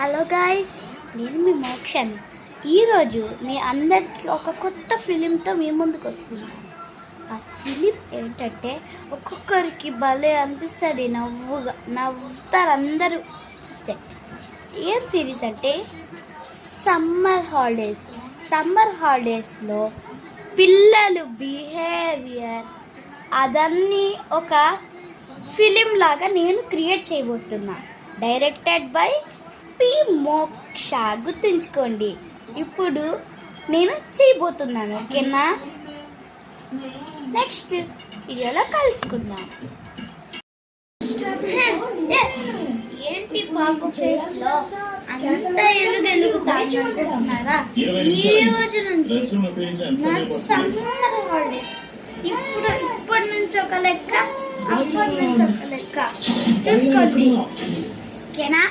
Hello guys, నేను మీ మోక్షని. ఈరోజు మీ అందరికీ ఒక కొత్త ఫిలింతో మీ ముందుకు వస్తున్నాను. ఆ ఫిలిం ఏంటంటే ఒక్కొక్కరికి భలే అనిపిస్తుంది, నవ్వుతారు అందరూ చూస్తే. ఏం సిరీస్ అంటే సమ్మర్ హాలిడేస్లో పిల్లలు బిహేవియర్ అదన్నీ ఒక ఫిలిం లాగా నేను క్రియేట్ చేయబోతున్నా. డైరెక్టెడ్ బై పి మోక్ష. గుర్తుంచుకోండి, ఇప్పుడు నేను చేయబోతున్నాను. ఓకేనా? నెక్స్ట్ వీడియోలో కలుసుకుందాం. ఏంటి పాప ఫేస్ లో అంత ఎలుగుతాను అనుకుంటున్నారా? ఈ రోజు నుంచి నా సమ్మర్ హాలిడేస్ ఇప్పటి నుంచి ఒక లెక్క, అప్పటి నుంచి ఒక లెక్క. చూసుకోండి. ఓకేనా?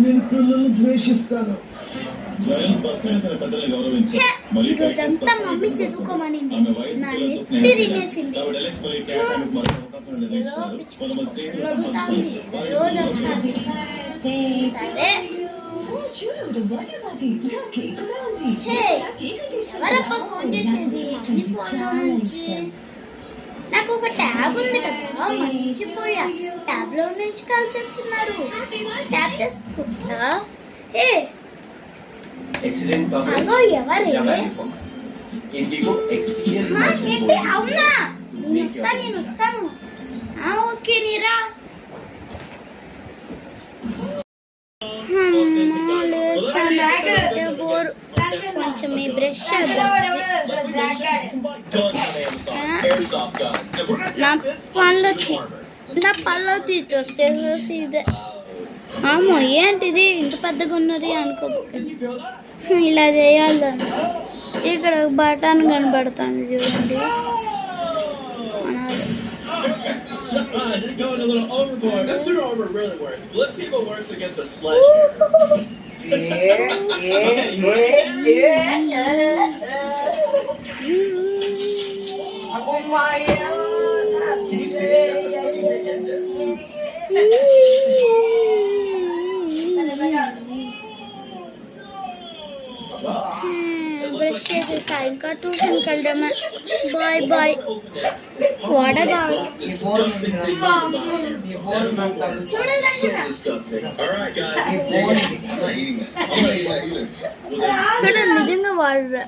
నేను పిల్లల్ని ద్వేషిస్తాను. ఈరోజంతా మమ్మీ చదువుకోమనింది, నా నెత్తి తినేసింది. సరే, ఎవరప్ప ఫోన్ చేసేది? మమ్మీ ఫోన్లో నుంచి. నాకు ఒక ట్యాబ్ ఉంది కదా, మర్చిపోయా. ట్యాబ్ లో నుంచి కాల్ చేస్తున్నారు. ట్యాబ్ తీసుకుంటా. హలో, ఎవరే? ఏంటి? అవునా? నేను వస్తాను. ఓకే, నీరా. బోర్, కొంచెం ఈ బ్రష్ నా పళ్ళు తీర్చొచ్చేసేసి ఇదే. అమ్మో, ఏంటిది ఇంత పెద్దగా ఉన్నది అనుకోకండి. ఇలా చేయాలని ఇక్కడ బటన్ కనబడుతుంది చూడండి. బ్రష్ చేసేసా, ఇంకా ట్యూషన్కి వెళ్ళడమే. Bye bye. వడగాడు చూడండి, నిజంగా వాడు.